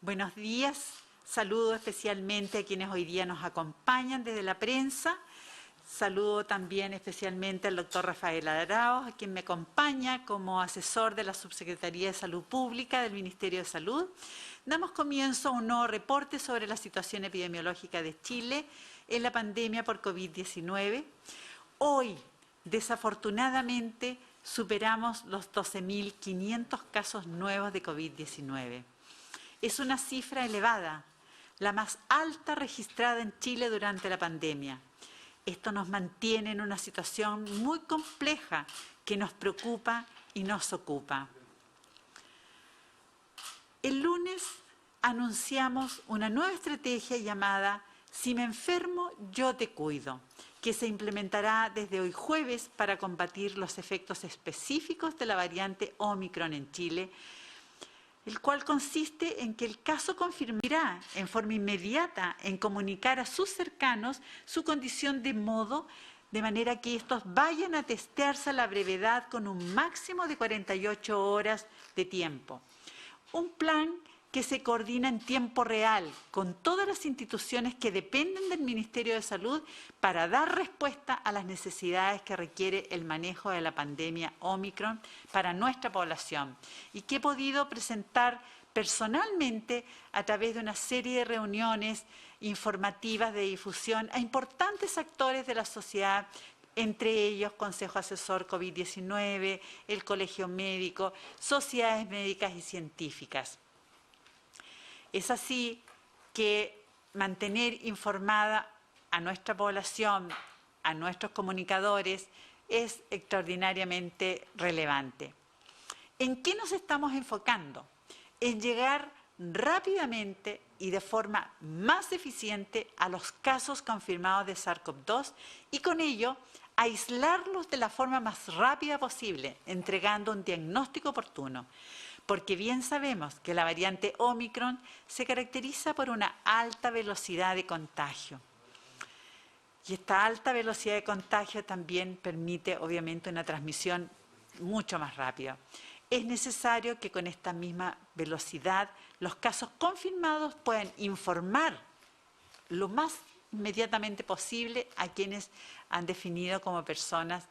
Buenos días. Saludo especialmente a quienes hoy día nos acompañan desde la prensa. Saludo también especialmente al doctor Rafael Arauz, a quien me acompaña como asesor de la Subsecretaría de Salud Pública del Ministerio de Salud. Damos comienzo a un nuevo reporte sobre la situación epidemiológica de Chile en la pandemia por COVID-19. Hoy, desafortunadamente, superamos los 12.500 casos nuevos de COVID-19. Es una cifra elevada, la más alta registrada en Chile durante la pandemia. Esto nos mantiene en una situación muy compleja que nos preocupa y nos ocupa. El lunes anunciamos una nueva estrategia llamada Si me enfermo, yo te cuido, que se implementará desde hoy jueves para combatir los efectos específicos de la variante Omicron en Chile, el cual consiste en que el caso confirmará en forma inmediata en comunicar a sus cercanos su condición de manera que estos vayan a testearse a la brevedad con un máximo de 48 horas de tiempo. Un plan que se coordina en tiempo real con todas las instituciones que dependen del Ministerio de Salud para dar respuesta a las necesidades que requiere el manejo de la pandemia Omicron para nuestra población y que he podido presentar personalmente a través de una serie de reuniones informativas de difusión a importantes actores de la sociedad, entre ellos Consejo Asesor COVID-19, el Colegio Médico, sociedades médicas y científicas. Es así que mantener informada a nuestra población, a nuestros comunicadores, es extraordinariamente relevante. ¿En qué nos estamos enfocando? En llegar rápidamente y de forma más eficiente a los casos confirmados de SARS-CoV-2 y con ello aislarlos de la forma más rápida posible, entregando un diagnóstico oportuno. Porque bien sabemos que la variante Omicron se caracteriza por una alta velocidad de contagio. Y esta alta velocidad de contagio también permite, obviamente, una transmisión mucho más rápida. Es necesario que con esta misma velocidad los casos confirmados puedan informar lo más inmediatamente posible a quienes han definido como personas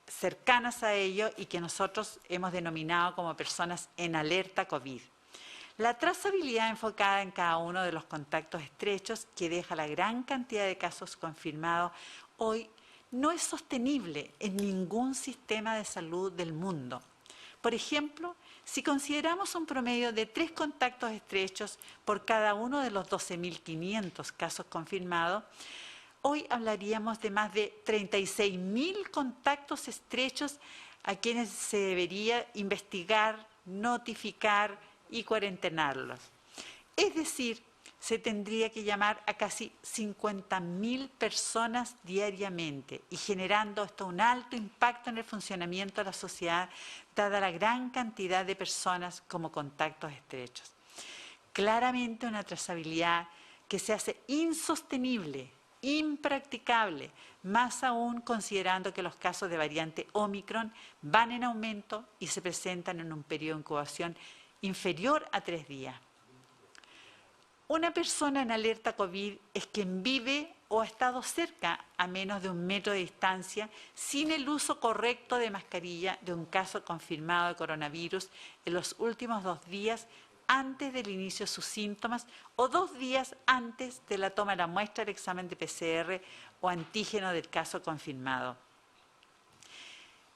cercanas a ello y que nosotros hemos denominado como personas en alerta COVID. La trazabilidad enfocada en cada uno de los contactos estrechos, que deja la gran cantidad de casos confirmados hoy, no es sostenible en ningún sistema de salud del mundo. Por ejemplo, si consideramos un promedio de 3 contactos estrechos por cada uno de los 12.500 casos confirmados, hoy hablaríamos de más de 36.000 contactos estrechos a quienes se debería investigar, notificar y cuarentenarlos. Es decir, se tendría que llamar a casi 50.000 personas diariamente y generando esto un alto impacto en el funcionamiento de la sociedad, dada la gran cantidad de personas como contactos estrechos. Claramente una trazabilidad que se hace insostenible, impracticable, más aún considerando que los casos de variante Omicron van en aumento y se presentan en un periodo de incubación inferior a 3 días. Una persona en alerta COVID es quien vive o ha estado cerca a menos de 1 metro de distancia sin el uso correcto de mascarilla de un caso confirmado de coronavirus en los últimos 2 días antes del inicio de sus síntomas o 2 días antes de la toma de la muestra del examen de PCR o antígeno del caso confirmado.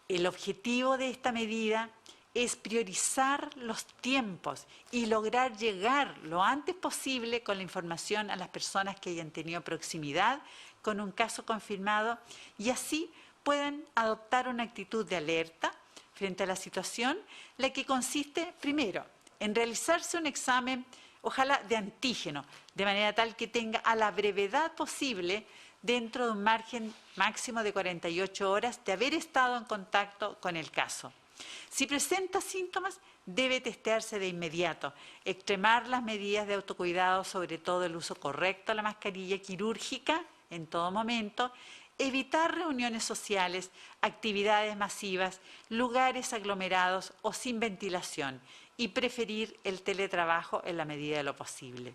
El objetivo de esta medida es priorizar los tiempos y lograr llegar lo antes posible con la información a las personas que hayan tenido proximidad con un caso confirmado y así puedan adoptar una actitud de alerta frente a la situación, la que consiste, primero, en realizarse un examen, ojalá de antígeno, de manera tal que tenga a la brevedad posible dentro de un margen máximo de 48 horas de haber estado en contacto con el caso. Si presenta síntomas, debe testearse de inmediato, extremar las medidas de autocuidado, sobre todo el uso correcto de la mascarilla quirúrgica en todo momento, evitar reuniones sociales, actividades masivas, lugares aglomerados o sin ventilación y preferir el teletrabajo en la medida de lo posible.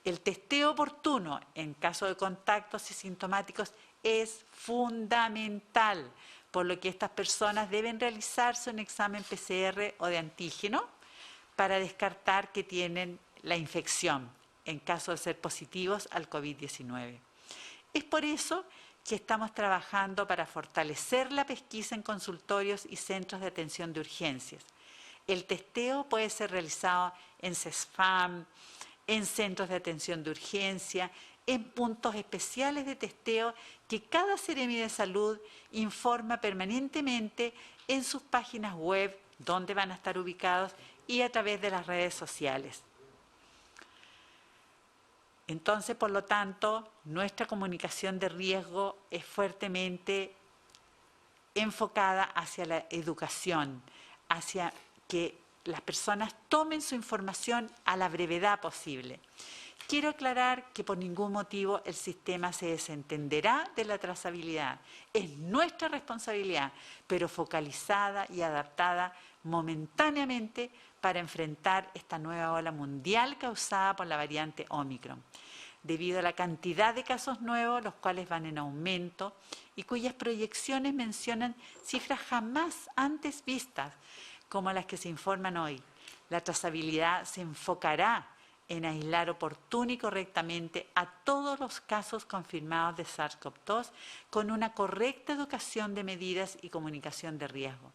El testeo oportuno en caso de contactos asintomáticos es fundamental, por lo que estas personas deben realizarse un examen PCR o de antígeno para descartar que tienen la infección en caso de ser positivos al COVID-19. Es por eso que estamos trabajando para fortalecer la pesquisa en consultorios y centros de atención de urgencias. El testeo puede ser realizado en CESFAM, en centros de atención de urgencia, en puntos especiales de testeo que cada Seremi de Salud informa permanentemente en sus páginas web, donde van a estar ubicados, y a través de las redes sociales. Entonces, por lo tanto, nuestra comunicación de riesgo es fuertemente enfocada hacia la educación, hacia que las personas tomen su información a la brevedad posible. Quiero aclarar que por ningún motivo el sistema se desentenderá de la trazabilidad. Es nuestra responsabilidad, pero focalizada y adaptada momentáneamente para enfrentar esta nueva ola mundial causada por la variante Omicron. Debido a la cantidad de casos nuevos, los cuales van en aumento y cuyas proyecciones mencionan cifras jamás antes vistas, como las que se informan hoy, la trazabilidad se enfocará en aislar oportuna y correctamente a todos los casos confirmados de SARS-CoV-2 con una correcta educación de medidas y comunicación de riesgo.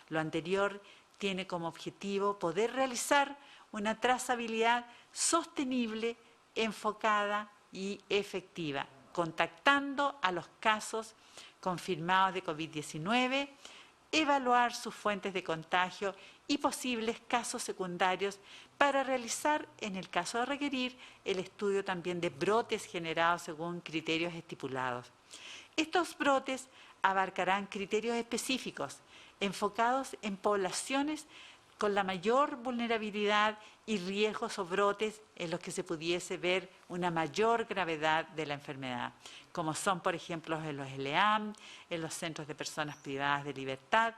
Lo anterior tiene como objetivo poder realizar una trazabilidad sostenible, enfocada y efectiva, contactando a los casos confirmados de COVID-19, evaluar sus fuentes de contagio y posibles casos secundarios para realizar, en el caso de requerir, el estudio también de brotes generados según criterios estipulados. Estos brotes abarcarán criterios específicos enfocados en poblaciones con la mayor vulnerabilidad y riesgos o brotes en los que se pudiese ver una mayor gravedad de la enfermedad, como son, por ejemplo, en los LEAM, en los centros de personas privadas de libertad,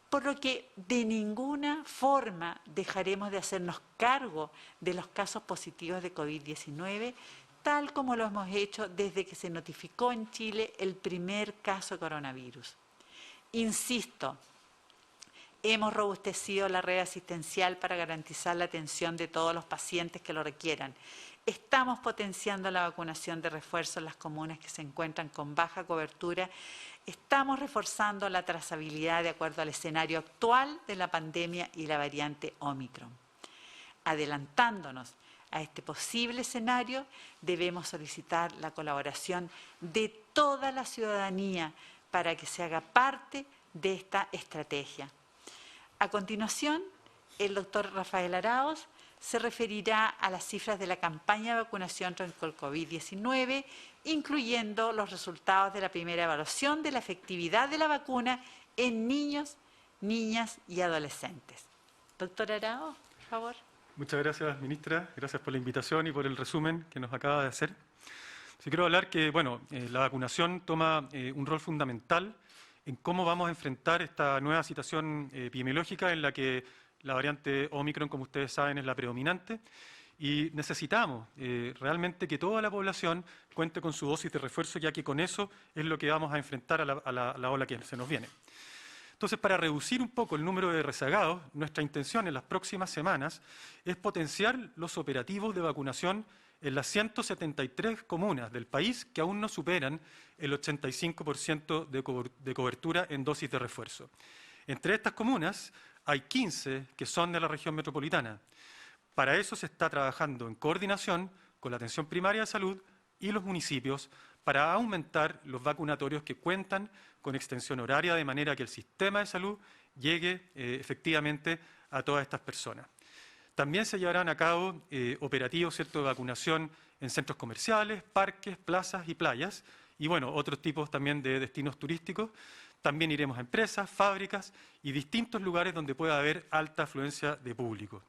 por lo que de ninguna forma dejaremos de hacernos cargo de los casos positivos de COVID-19, tal como lo hemos hecho desde que se notificó en Chile el primer caso de coronavirus. Insisto, hemos robustecido la red asistencial para garantizar la atención de todos los pacientes que lo requieran. Estamos potenciando la vacunación de refuerzo en las comunas que se encuentran con baja cobertura. Estamos reforzando la trazabilidad de acuerdo al escenario actual de la pandemia y la variante Omicron. Adelantándonos a este posible escenario, debemos solicitar la colaboración de toda la ciudadanía para que se haga parte de esta estrategia. A continuación, el doctor Rafael Araoz se referirá a las cifras de la campaña de vacunación contra el COVID-19, incluyendo los resultados de la primera evaluación de la efectividad de la vacuna en niños, niñas y adolescentes. Doctor Araoz, por favor. Muchas gracias, ministra. Gracias por la invitación y por el resumen que nos acaba de hacer. Sí, quiero hablar que la vacunación toma un rol fundamental en cómo vamos a enfrentar esta nueva situación epidemiológica en la que la variante Omicron, como ustedes saben, es la predominante y necesitamos realmente que toda la población cuente con su dosis de refuerzo, ya que con eso es lo que vamos a enfrentar a la ola que se nos viene. Entonces, para reducir un poco el número de rezagados, nuestra intención en las próximas semanas es potenciar los operativos de vacunación en las 173 comunas del país que aún no superan el 85% de cobertura en dosis de refuerzo. Entre estas comunas hay 15 que son de la región metropolitana. Para eso se está trabajando en coordinación con la atención primaria de salud y los municipios para aumentar los vacunatorios que cuentan con extensión horaria de manera que el sistema de salud llegue efectivamente a todas estas personas. También se llevarán a cabo operativos de vacunación en centros comerciales, parques, plazas y playas, y otros tipos también de destinos turísticos. También iremos a empresas, fábricas y distintos lugares donde pueda haber alta afluencia de público.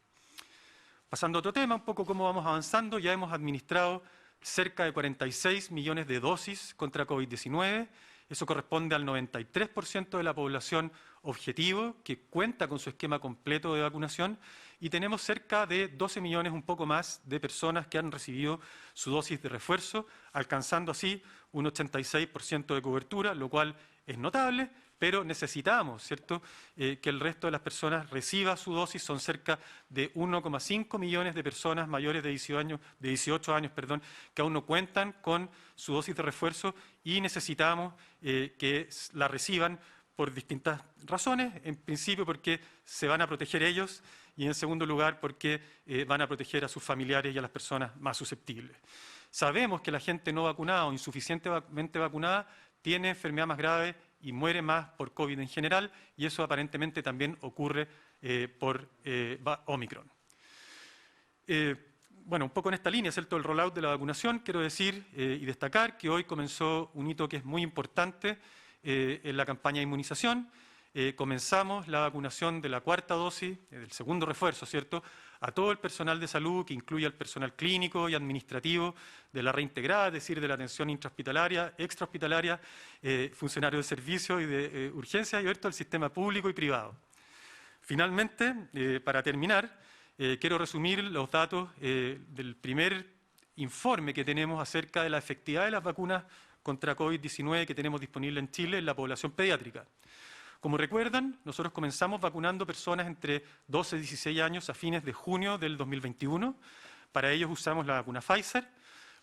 Pasando a otro tema, un poco cómo vamos avanzando, ya hemos administrado cerca de 46 millones de dosis contra COVID-19 Eso corresponde al 93% de la población objetivo que cuenta con su esquema completo de vacunación y tenemos cerca de 12 millones, un poco más, de personas que han recibido su dosis de refuerzo, alcanzando así un 86% de cobertura, lo cual es notable, pero necesitamos, ¿cierto?, que el resto de las personas reciba su dosis. Son cerca de 1,5 millones de personas mayores de 18 años, que aún no cuentan con su dosis de refuerzo y necesitamos que la reciban por distintas razones. En principio porque se van a proteger ellos y en segundo lugar porque van a proteger a sus familiares y a las personas más susceptibles. Sabemos que la gente no vacunada o insuficientemente vacunada tiene enfermedad más grave y muere más por COVID en general, y eso aparentemente también ocurre por Omicron. Bueno, un poco en esta línea, ¿cierto?, el rollout de la vacunación, quiero decir y destacar que hoy comenzó un hito que es muy importante en la campaña de inmunización. Comenzamos la vacunación de la cuarta dosis, del segundo refuerzo, ¿cierto?, a todo el personal de salud, que incluye al personal clínico y administrativo de la reintegrada, es decir, de la atención intrahospitalaria, extrahospitalaria, funcionarios de servicio y de urgencias y abierto al sistema público y privado. Finalmente, para terminar, quiero resumir los datos del primer informe que tenemos acerca de la efectividad de las vacunas contra COVID-19 que tenemos disponible en Chile en la población pediátrica. Como recuerdan, nosotros comenzamos vacunando personas entre 12 y 16 años a fines de junio del 2021. Para ellos usamos la vacuna Pfizer.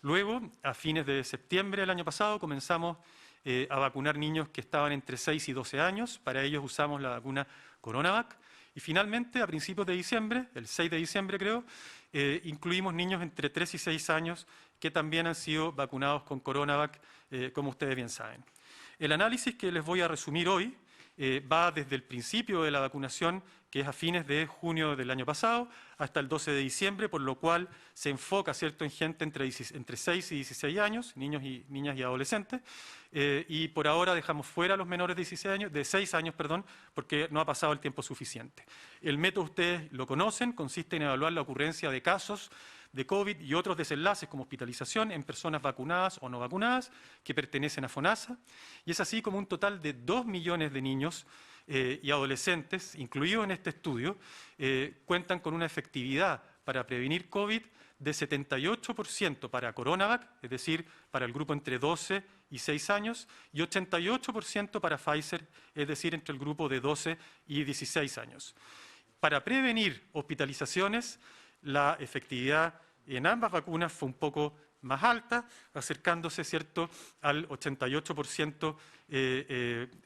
Luego, a fines de septiembre del año pasado, comenzamos a vacunar niños que estaban entre 6 y 12 años. Para ellos usamos la vacuna Coronavac. Y finalmente, a principios de diciembre, el 6 de diciembre creo, incluimos niños entre 3 y 6 años que también han sido vacunados con Coronavac, como ustedes bien saben. El análisis que les voy a resumir hoy va desde el principio de la vacunación, que es a fines de junio del año pasado, hasta el 12 de diciembre, por lo cual se enfoca, ¿cierto?, en gente entre 6 y 16 años, niños y niñas y adolescentes, y por ahora dejamos fuera a los menores de 6 años, porque no ha pasado el tiempo suficiente. El método ustedes lo conocen, consiste en evaluar la ocurrencia de casos de COVID y otros desenlaces como hospitalización en personas vacunadas o no vacunadas que pertenecen a FONASA, y es así como un total de 2 millones de niños y adolescentes, incluidos en este estudio, cuentan con una efectividad para prevenir COVID de 78% para Coronavac, es decir, para el grupo entre 12 y 6 años, y 88% para Pfizer, es decir, entre el grupo de 12 y 16 años. Para prevenir hospitalizaciones, la efectividad en ambas vacunas fue un poco más alta, acercándose, ¿cierto?, al 88%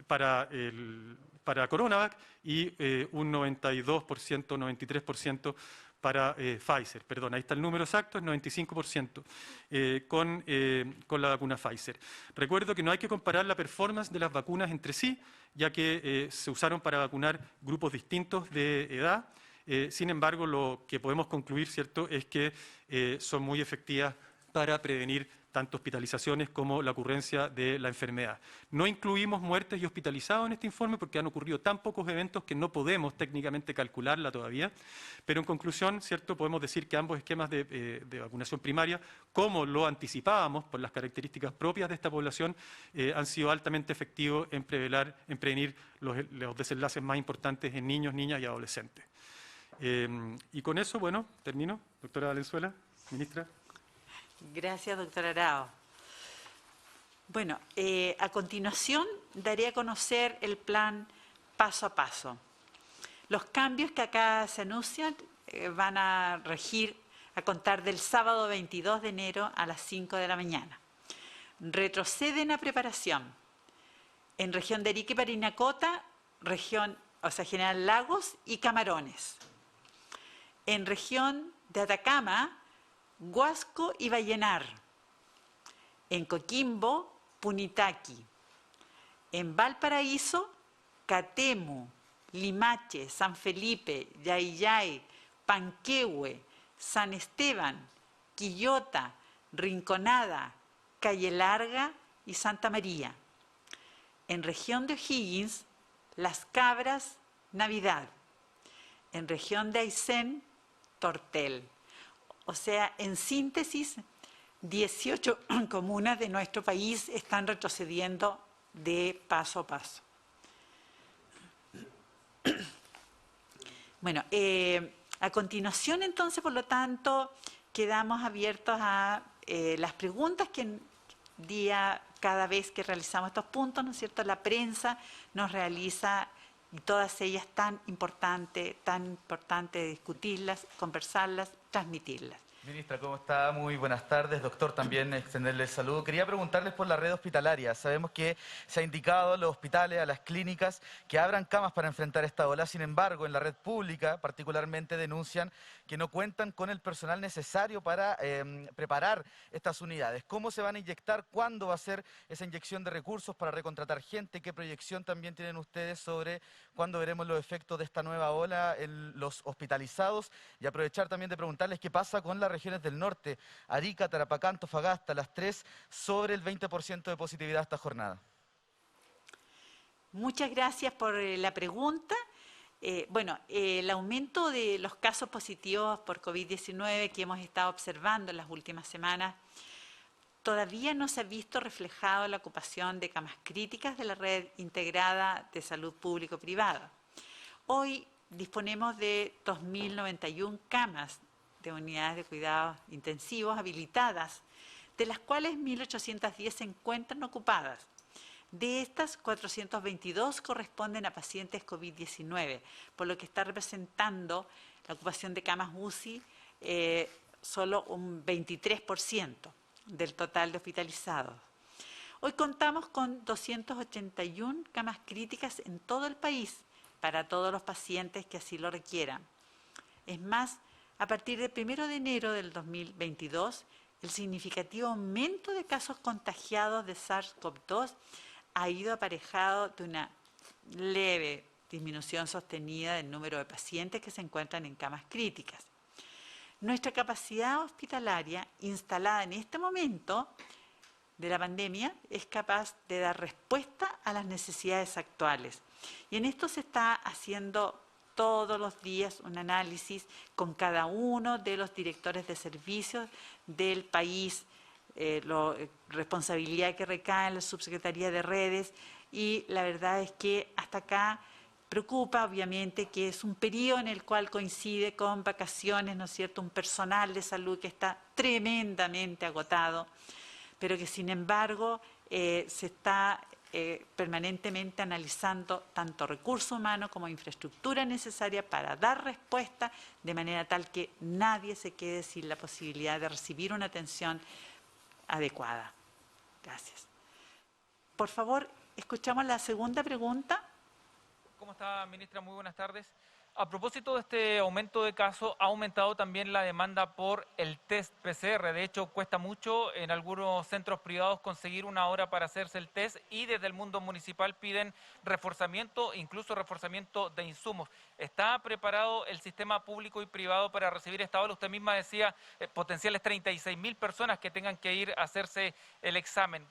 para Coronavac y un 92%, 93% para Pfizer. Perdón, ahí está el número exacto, es 95% con la vacuna Pfizer. Recuerdo que no hay que comparar la performance de las vacunas entre sí, ya que se usaron para vacunar grupos distintos de edad. Sin embargo, lo que podemos concluir, ¿cierto?, es que son muy efectivas para prevenir tanto hospitalizaciones como la ocurrencia de la enfermedad. No incluimos muertes y hospitalizados en este informe porque han ocurrido tan pocos eventos que no podemos técnicamente calcularla todavía, pero en conclusión, ¿cierto?, podemos decir que ambos esquemas de vacunación primaria, como lo anticipábamos por las características propias de esta población, han sido altamente efectivos en prevenir los desenlaces más importantes en niños, niñas y adolescentes. Y con eso, bueno, termino. Doctora Valenzuela, ministra. Gracias, doctora Arao. Bueno, a continuación daré a conocer el plan paso a paso. Los cambios que acá se anuncian van a regir a contar del sábado 22 de enero a las 5 de la mañana. Retroceden a preparación. En región de Arica y Parinacota, General Lagos y Camarones. En región de Atacama, Huasco y Vallenar. En Coquimbo, Punitaqui. En Valparaíso, Catemu, Limache, San Felipe, Yayay, Panquehue, San Esteban, Quillota, Rinconada, Calle Larga y Santa María. En región de O'Higgins, Las Cabras, Navidad. En región de Aysén, Tortel. O sea, en síntesis, 18 comunas de nuestro país están retrocediendo de paso a paso. Bueno, a continuación, entonces, por lo tanto, quedamos abiertos a las preguntas que cada vez que realizamos estos puntos, ¿no es cierto?, la prensa nos realiza, y todas ellas tan importante discutirlas, conversarlas, transmitirlas. Ministra, ¿cómo está? Muy buenas tardes. Doctor, también extenderle el saludo. Quería preguntarles por la red hospitalaria. Sabemos que se ha indicado a los hospitales, a las clínicas, que abran camas para enfrentar esta ola. Sin embargo, en la red pública, particularmente, denuncian que no cuentan con el personal necesario para preparar estas unidades. ¿Cómo se van a inyectar? ¿Cuándo va a ser esa inyección de recursos para recontratar gente? ¿Qué proyección también tienen ustedes sobre cuándo veremos los efectos de esta nueva ola en los hospitalizados? Y aprovechar también de preguntarles qué pasa con las regiones del norte, Arica, Tarapacá, Antofagasta, las tres, sobre el 20% de positividad esta jornada. Muchas gracias por la pregunta. El aumento de los casos positivos por COVID-19 que hemos estado observando en las últimas semanas todavía no se ha visto reflejado en la ocupación de camas críticas de la red integrada de salud público-privada. Hoy disponemos de 2.091 camas de unidades de cuidados intensivos habilitadas, de las cuales 1.810 se encuentran ocupadas. De estas, 422 corresponden a pacientes COVID-19, por lo que está representando la ocupación de camas UCI solo un 23% del total de hospitalizados. Hoy contamos con 281 camas críticas en todo el país para todos los pacientes que así lo requieran. Es más, a partir del 1 de enero del 2022, el significativo aumento de casos contagiados de SARS-CoV-2 ha ido aparejado de una leve disminución sostenida del número de pacientes que se encuentran en camas críticas. Nuestra capacidad hospitalaria, instalada en este momento de la pandemia, es capaz de dar respuesta a las necesidades actuales. Y en esto se está haciendo todos los días un análisis con cada uno de los directores de servicios del país, la responsabilidad que recae en la Subsecretaría de Redes, y la verdad es que hasta acá preocupa, obviamente, que es un periodo en el cual coincide con vacaciones, ¿no es cierto?, un personal de salud que está tremendamente agotado, pero que sin embargo se está permanentemente analizando tanto recurso humano como infraestructura necesaria para dar respuesta de manera tal que nadie se quede sin la posibilidad de recibir una atención adecuada. Gracias. Por favor, escuchamos la segunda pregunta. ¿Cómo está, ministra? Muy buenas tardes. A propósito de este aumento de casos, ha aumentado también la demanda por el test PCR. De hecho, cuesta mucho en algunos centros privados conseguir una hora para hacerse el test, y desde el mundo municipal piden reforzamiento, incluso reforzamiento de insumos. ¿Está preparado el sistema público y privado para recibir esta ola? Usted misma decía potenciales 36.000 personas que tengan que ir a hacerse el examen.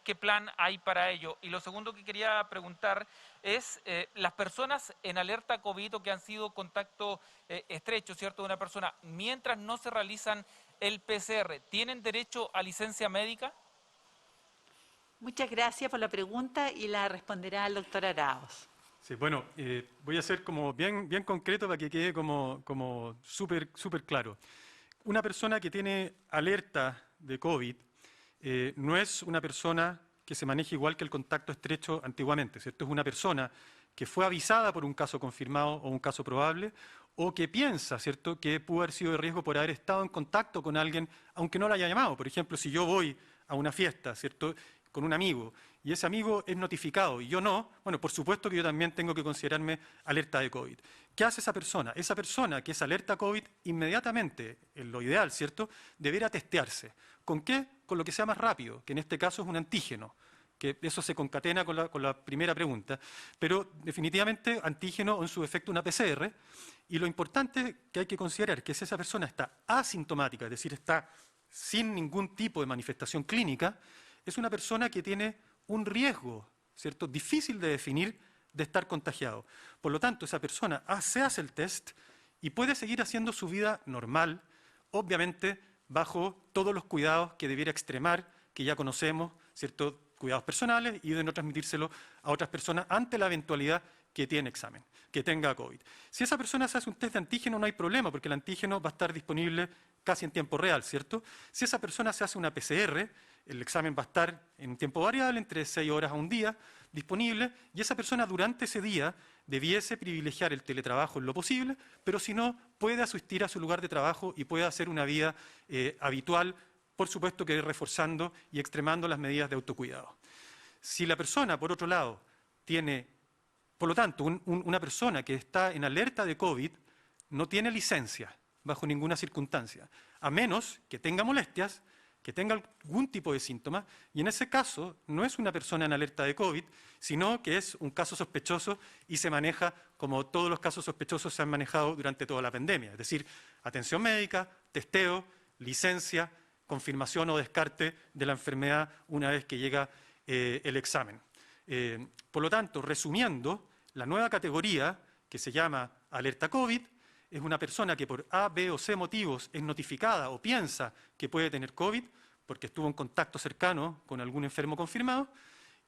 ¿Qué plan hay para ello? Y lo segundo que quería preguntar es las personas en alerta COVID o que han sido contacto estrecho, ¿cierto?, de una persona, mientras no se realizan el PCR, ¿tienen derecho a licencia médica? Muchas gracias por la pregunta y la responderá el doctor Arauz. Sí, bueno, voy a ser como bien concreto para que quede como súper claro. Una persona que tiene alerta de COVID no es una persona que se maneja igual que el contacto estrecho antiguamente, ¿cierto? Es una persona que fue avisada por un caso confirmado o un caso probable, o que piensa, ¿cierto?, que pudo haber sido de riesgo por haber estado en contacto con alguien, aunque no lo haya llamado. Por ejemplo, si yo voy a una fiesta, ¿cierto?, con un amigo, y ese amigo es notificado y yo no, bueno, por supuesto que yo también tengo que considerarme alerta de COVID. ¿Qué hace esa persona? Esa persona que es alerta COVID, inmediatamente, en lo ideal, ¿cierto?, deberá testearse. ¿Con qué? Con lo que sea más rápido, que en este caso es un antígeno, que eso se concatena con la primera pregunta, pero definitivamente antígeno o en su efecto una PCR, y lo importante que hay que considerar que si esa persona está asintomática, es decir, está sin ningún tipo de manifestación clínica, es una persona que tiene un riesgo, ¿cierto?, difícil de definir, de estar contagiado. Por lo tanto, esa persona se hace el test y puede seguir haciendo su vida normal, obviamente bajo todos los cuidados que debiera extremar, que ya conocemos, ¿cierto?, cuidados personales y de no transmitírselo a otras personas ante la eventualidad que tiene examen, que tenga COVID. Si esa persona se hace un test de antígeno no hay problema, porque el antígeno va a estar disponible casi en tiempo real, ¿cierto? Si esa persona se hace una PCR, el examen va a estar en un tiempo variable, entre 6 horas a un día, disponible, y esa persona durante ese día debiese privilegiar el teletrabajo en lo posible, pero si no, puede asistir a su lugar de trabajo y puede hacer una vida habitual, por supuesto que reforzando y extremando las medidas de autocuidado. Si la persona, por otro lado, tiene, por lo tanto, una persona que está en alerta de COVID no tiene licencia bajo ninguna circunstancia, a menos que tenga molestias, que tenga algún tipo de síntomas, y en ese caso no es una persona en alerta de COVID, sino que es un caso sospechoso y se maneja como todos los casos sospechosos se han manejado durante toda la pandemia, es decir, atención médica, testeo, licencia, confirmación o descarte de la enfermedad una vez que llega el examen. Por lo tanto, resumiendo, la nueva categoría que se llama alerta COVID es una persona que por A, B o C motivos es notificada o piensa que puede tener COVID porque estuvo en contacto cercano con algún enfermo confirmado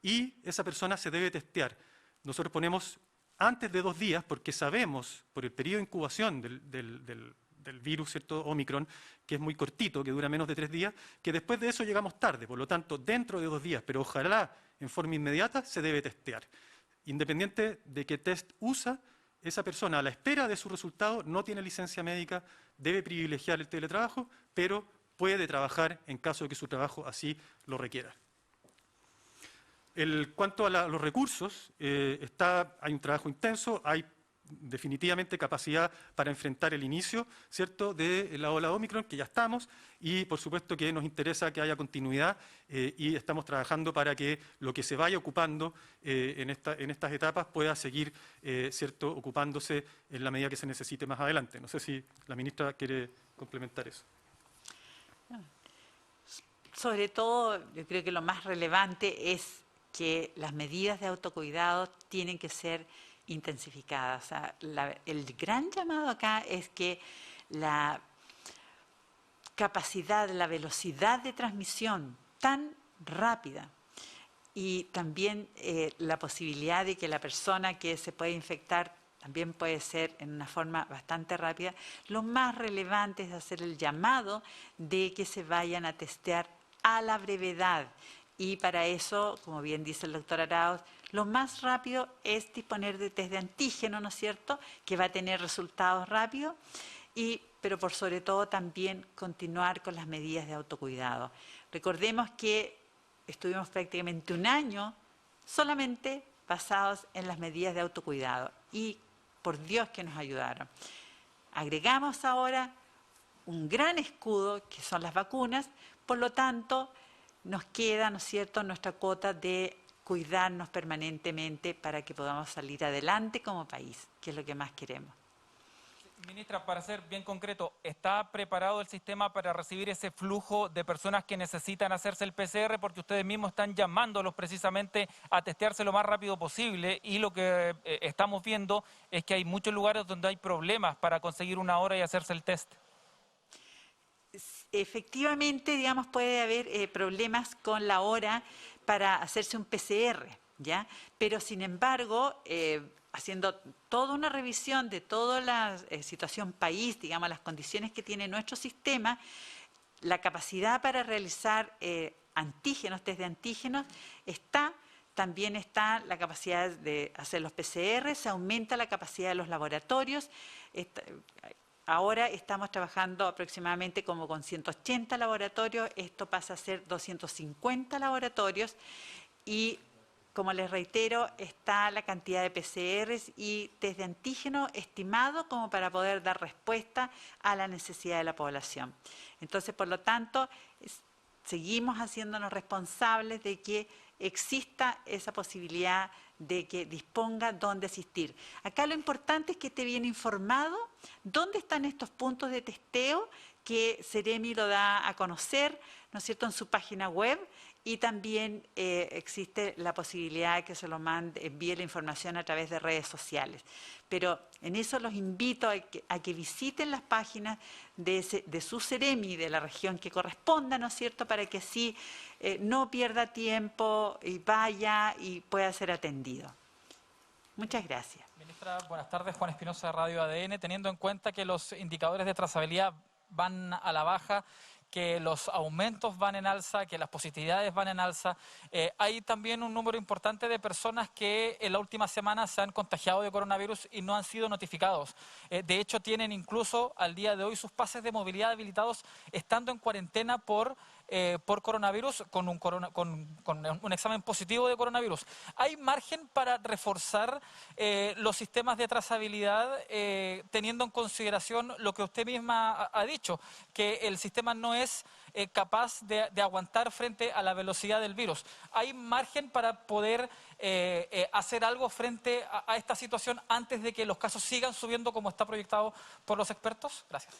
y esa persona se debe testear. Nosotros ponemos antes de 2 días porque sabemos por el periodo de incubación del virus, ¿cierto? Omicron, que es muy cortito, que dura menos de 3 días, que después de eso llegamos tarde. Por lo tanto, dentro de 2 días, pero ojalá en forma inmediata, se debe testear. Independiente de qué test usa, esa persona a la espera de su resultado no tiene licencia médica, debe privilegiar el teletrabajo, pero puede trabajar en caso de que su trabajo así lo requiera. Cuanto a los recursos, hay un trabajo intenso, hay definitivamente capacidad para enfrentar el inicio, ¿cierto?, de la ola Omicron, que ya estamos, y por supuesto que nos interesa que haya continuidad y estamos trabajando para que lo que se vaya ocupando en estas etapas pueda seguir, ¿cierto?, ocupándose en la medida que se necesite más adelante. No sé si la ministra quiere complementar eso. Sobre todo, yo creo que lo más relevante es que las medidas de autocuidado tienen que ser intensificadas. O sea, el gran llamado acá es que la capacidad, la velocidad de transmisión tan rápida y también la posibilidad de que la persona que se puede infectar también puede ser en una forma bastante rápida, lo más relevante es hacer el llamado de que se vayan a testear a la brevedad. Y para eso, como bien dice el doctor Arauz, lo más rápido es disponer de test de antígeno, ¿no es cierto?, que va a tener resultados rápidos, pero por sobre todo también continuar con las medidas de autocuidado. Recordemos que estuvimos prácticamente 1 año solamente basados en las medidas de autocuidado y por Dios que nos ayudaron. Agregamos ahora un gran escudo que son las vacunas, por lo tanto nos queda, ¿no es cierto?, nuestra cuota de cuidarnos permanentemente para que podamos salir adelante como país, que es lo que más queremos. Ministra, para ser bien concreto, ¿está preparado el sistema para recibir ese flujo de personas que necesitan hacerse el PCR? Porque ustedes mismos están llamándolos precisamente a testearse lo más rápido posible y lo que estamos viendo es que hay muchos lugares donde hay problemas para conseguir una hora y hacerse el test. Efectivamente, digamos, puede haber problemas con la hora para hacerse un PCR, ¿ya? Pero sin embargo, haciendo toda una revisión de toda la situación país, digamos, las condiciones que tiene nuestro sistema, la capacidad para realizar antígenos, test de antígenos, también está la capacidad de hacer los PCR, se aumenta la capacidad de los laboratorios. Ahora estamos trabajando aproximadamente como con 180 laboratorios, esto pasa a ser 250 laboratorios y, como les reitero, está la cantidad de PCRs y test de antígeno estimado como para poder dar respuesta a la necesidad de la población. Entonces, por lo tanto, seguimos haciéndonos responsables de que exista esa posibilidad de que disponga dónde asistir. Acá lo importante es que esté bien informado dónde están estos puntos de testeo que Seremi lo da a conocer, ¿no es cierto?, en su página web y también existe la posibilidad de que se lo envíe la información a través de redes sociales. Pero en eso los invito a que visiten las páginas de su Ceremi, de la región que corresponda, ¿no es cierto?, para que así no pierda tiempo y vaya y pueda ser atendido. Muchas gracias. Ministra, buenas tardes. Juan Espinosa de Radio ADN. Teniendo en cuenta que los indicadores de trazabilidad van a la baja, que los aumentos van en alza, que las positividades van en alza, hay también un número importante de personas que en la última semana se han contagiado de coronavirus y no han sido notificados. De hecho, tienen incluso al día de hoy sus pases de movilidad habilitados estando en cuarentena por coronavirus, con un examen positivo de coronavirus. ¿Hay margen para reforzar los sistemas de trazabilidad teniendo en consideración lo que usted misma ha dicho, que el sistema no es capaz de aguantar frente a la velocidad del virus? ¿Hay margen para poder hacer algo frente a esta situación antes de que los casos sigan subiendo como está proyectado por los expertos? Gracias.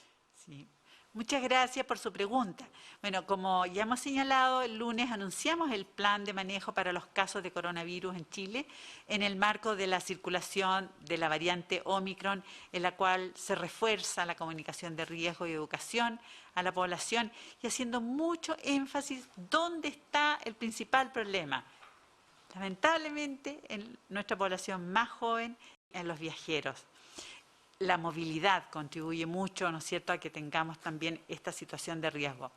Sí. Muchas gracias por su pregunta. Bueno, como ya hemos señalado, el lunes anunciamos el plan de manejo para los casos de coronavirus en Chile en el marco de la circulación de la variante Omicron, en la cual se refuerza la comunicación de riesgo y educación a la población y haciendo mucho énfasis dónde está el principal problema. Lamentablemente, en nuestra población más joven, en los viajeros. La movilidad contribuye mucho, ¿no es cierto?, a que tengamos también esta situación de riesgo.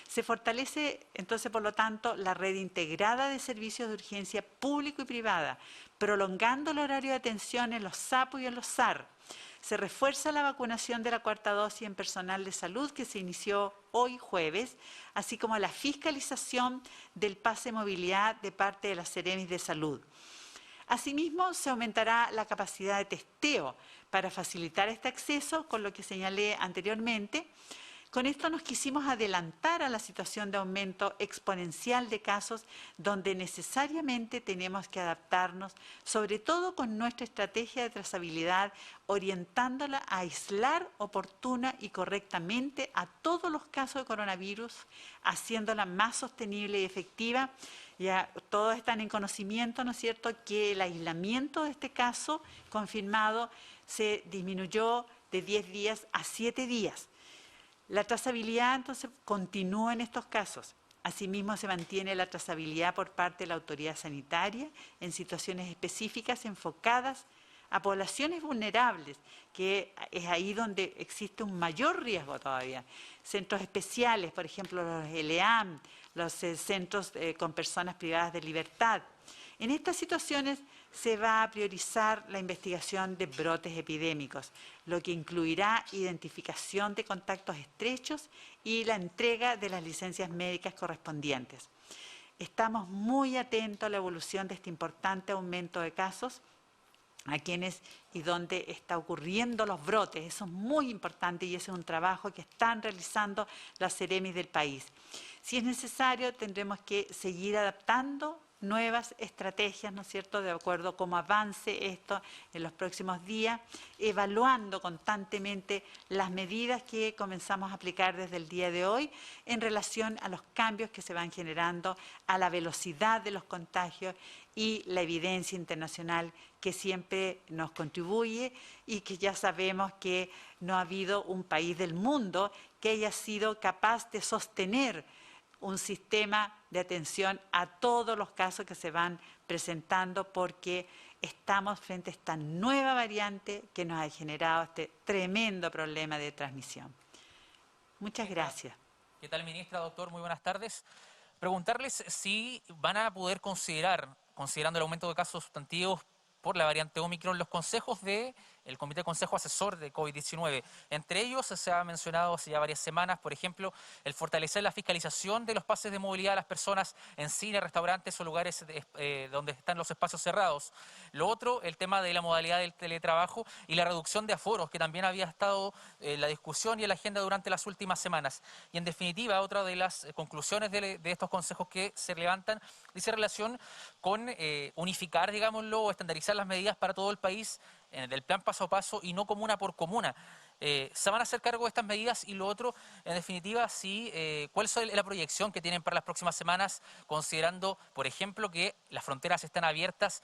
Se fortalece, entonces, por lo tanto, la red integrada de servicios de urgencia público y privada, prolongando el horario de atención en los SAPU y en los SAR. Se refuerza la vacunación de la cuarta dosis en personal de salud que se inició hoy jueves, así como la fiscalización del pase de movilidad de parte de las Ceremis de Salud. Asimismo, se aumentará la capacidad de testeo para facilitar este acceso, con lo que señalé anteriormente. Con esto nos quisimos adelantar a la situación de aumento exponencial de casos, donde necesariamente tenemos que adaptarnos, sobre todo con nuestra estrategia de trazabilidad, orientándola a aislar oportuna y correctamente a todos los casos de coronavirus, haciéndola más sostenible y efectiva. Ya todos están en conocimiento, ¿no es cierto?, que el aislamiento de este caso confirmado se disminuyó de 10 días a 7 días. La trazabilidad, entonces, continúa en estos casos. Asimismo, se mantiene la trazabilidad por parte de la autoridad sanitaria en situaciones específicas enfocadas a poblaciones vulnerables, que es ahí donde existe un mayor riesgo todavía. Centros especiales, por ejemplo, los ELEAM, los centros con personas privadas de libertad. En estas situaciones se va a priorizar la investigación de brotes epidémicos, lo que incluirá identificación de contactos estrechos y la entrega de las licencias médicas correspondientes. Estamos muy atentos a la evolución de este importante aumento de casos, a quienes y dónde está ocurriendo los brotes. Eso es muy importante y ese es un trabajo que están realizando las Ceremis del país. Si es necesario, tendremos que seguir adaptando nuevas estrategias, ¿no es cierto?, de acuerdo a cómo avance esto en los próximos días, evaluando constantemente las medidas que comenzamos a aplicar desde el día de hoy en relación a los cambios que se van generando, a la velocidad de los contagios y la evidencia internacional que siempre nos contribuye y que ya sabemos que no ha habido un país del mundo que haya sido capaz de sostener un sistema de atención a todos los casos que se van presentando, porque estamos frente a esta nueva variante que nos ha generado este tremendo problema de transmisión. Muchas gracias. ¿Qué tal, ministra? Doctor, muy buenas tardes. Preguntarles si van a poder considerando el aumento de casos sustantivos por la variante Omicron, los consejos del Comité de Consejo Asesor de COVID-19. Entre ellos se ha mencionado hace ya varias semanas, por ejemplo, el fortalecer la fiscalización de los pases de movilidad de las personas en cines, restaurantes o lugares donde están los espacios cerrados. Lo otro, el tema de la modalidad del teletrabajo y la reducción de aforos, que también había estado en la discusión y en la agenda durante las últimas semanas. Y en definitiva, otra de las conclusiones de estos consejos que se levantan dice relación con unificar, digámoslo, o estandarizar las medidas para todo el país del plan paso a paso y no comuna por comuna. ¿Se van a hacer cargo de estas medidas? Y lo otro, en definitiva, ¿cuál es la proyección que tienen para las próximas semanas, considerando, por ejemplo, que las fronteras están abiertas?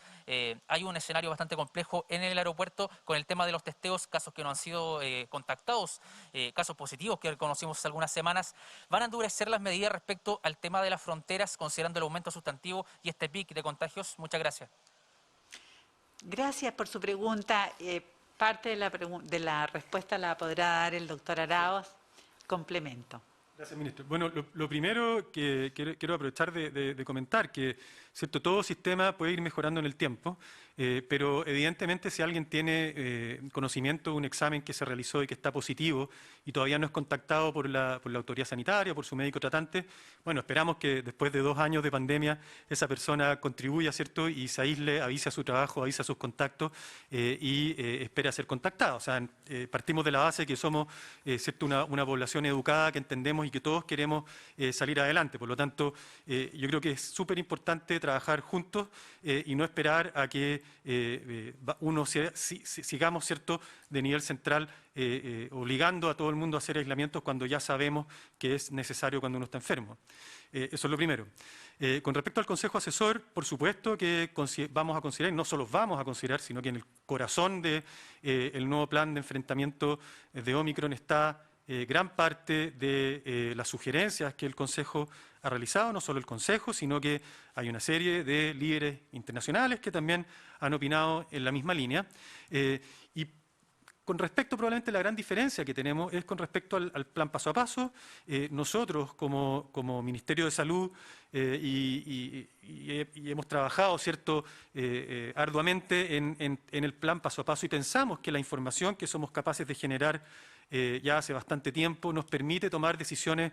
Hay un escenario bastante complejo en el aeropuerto con el tema de los testeos, casos que no han sido contactados, casos positivos que conocimos hace algunas semanas. ¿Van a endurecer las medidas respecto al tema de las fronteras, considerando el aumento sustantivo y este pic de contagios? Muchas gracias. Gracias por su pregunta. Parte de la respuesta la podrá dar el doctor Arauz. Complemento. Gracias, ministro. Bueno, lo primero que quiero aprovechar de comentar que, ¿cierto?, todo sistema puede ir mejorando en el tiempo, pero evidentemente si alguien tiene conocimiento de un examen que se realizó y que está positivo y todavía no es contactado por la autoridad sanitaria, por su médico tratante, bueno, esperamos que después de 2 años de pandemia esa persona contribuya, ¿cierto?, y se aísle, avise a su trabajo, avise a sus contactos y espere a ser contactado. O sea, partimos de la base que somos, ¿cierto?, una población educada, que entendemos y que todos queremos salir adelante. Por lo tanto, yo creo que es súper importante trabajar juntos y no esperar a que sigamos, ¿cierto?, de nivel central obligando a todo el mundo a hacer aislamientos cuando ya sabemos que es necesario cuando uno está enfermo. Eso es lo primero. Con respecto al Consejo Asesor, por supuesto que vamos a considerar, y no solo vamos a considerar, sino que en el corazón del nuevo plan de enfrentamiento de Omicron está gran parte de las sugerencias que el Consejo ha realizado, no solo el Consejo, sino que hay una serie de líderes internacionales que también han opinado en la misma línea. Y con respecto, probablemente la gran diferencia que tenemos es con respecto al plan paso a paso. Nosotros, como Ministerio de Salud, y hemos trabajado, ¿cierto?, arduamente en el plan paso a paso y pensamos que la información que somos capaces de generar ya hace bastante tiempo nos permite tomar decisiones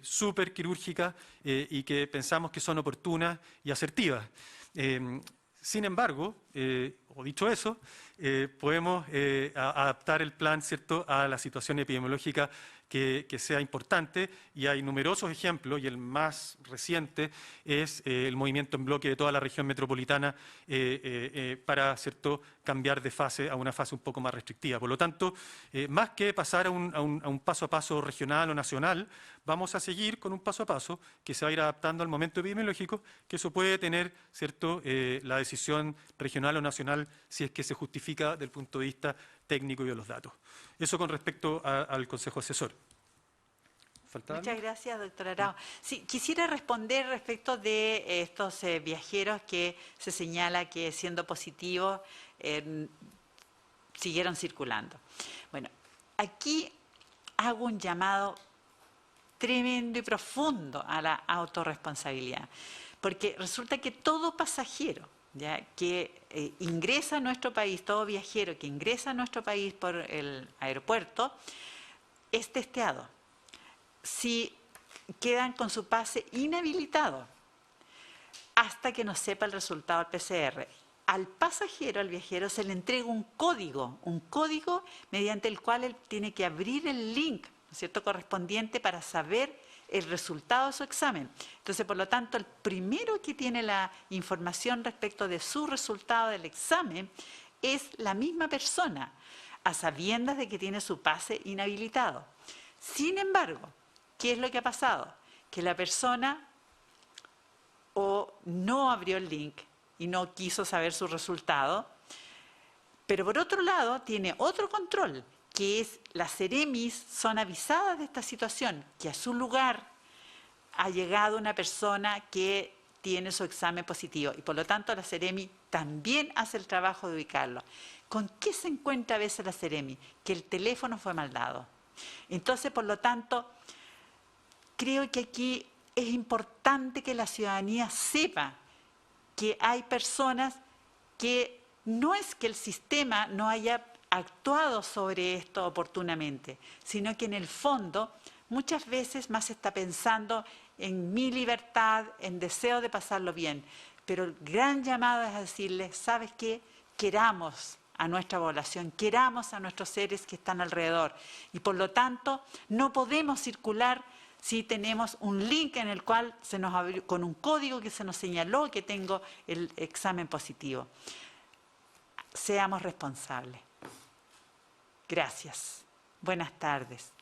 súper quirúrgicas y que pensamos que son oportunas y asertivas. Sin embargo, o dicho eso, podemos adaptar el plan, ¿cierto?, a la situación epidemiológica que sea importante, y hay numerosos ejemplos, y el más reciente es el movimiento en bloque de toda la región metropolitana para, ¿cierto?, cambiar de fase a una fase un poco más restrictiva. Por lo tanto, más que pasar a un paso a paso regional o nacional, vamos a seguir con un paso a paso que se va a ir adaptando al momento epidemiológico, que eso puede tener, ¿cierto?, la decisión regional o nacional si es que se justifica desde el punto de vista técnico y de los datos. Eso con respecto al Consejo Asesor. Muchas gracias, doctor Arauz. Sí, quisiera responder respecto de estos viajeros que se señala que, siendo positivos, siguieron circulando. Bueno, aquí hago un llamado tremendo y profundo a la autorresponsabilidad, porque resulta que todo pasajero, ¿ya?, que ingresa a nuestro país, todo viajero que ingresa a nuestro país por el aeropuerto, es testeado. Si quedan con su pase inhabilitado hasta que no sepa el resultado del PCR. Al pasajero, al viajero, se le entrega un código mediante el cual él tiene que abrir el link, ¿no es cierto?, correspondiente para saber el resultado de su examen. Entonces, por lo tanto, el primero que tiene la información respecto de su resultado del examen es la misma persona, a sabiendas de que tiene su pase inhabilitado. Sin embargo, ¿qué es lo que ha pasado? Que la persona o no abrió el link y no quiso saber su resultado, pero por otro lado tiene otro control, que es las Ceremis son avisadas de esta situación, que a su lugar ha llegado una persona que tiene su examen positivo y por lo tanto la Ceremi también hace el trabajo de ubicarlo. ¿Con qué se encuentra a veces la Ceremi? Que el teléfono fue mal dado. Entonces, por lo tanto, creo que aquí es importante que la ciudadanía sepa que hay personas que no es que el sistema no haya actuado sobre esto oportunamente, sino que en el fondo muchas veces más se está pensando en mi libertad, en deseo de pasarlo bien. Pero el gran llamado es a decirles, ¿sabes qué? Queramos a nuestra población, queramos a nuestros seres que están alrededor. Y por lo tanto, no podemos circular si tenemos un link en el cual se nos abrió, con un código que se nos señaló que tengo el examen positivo. Seamos responsables. Gracias. Buenas tardes.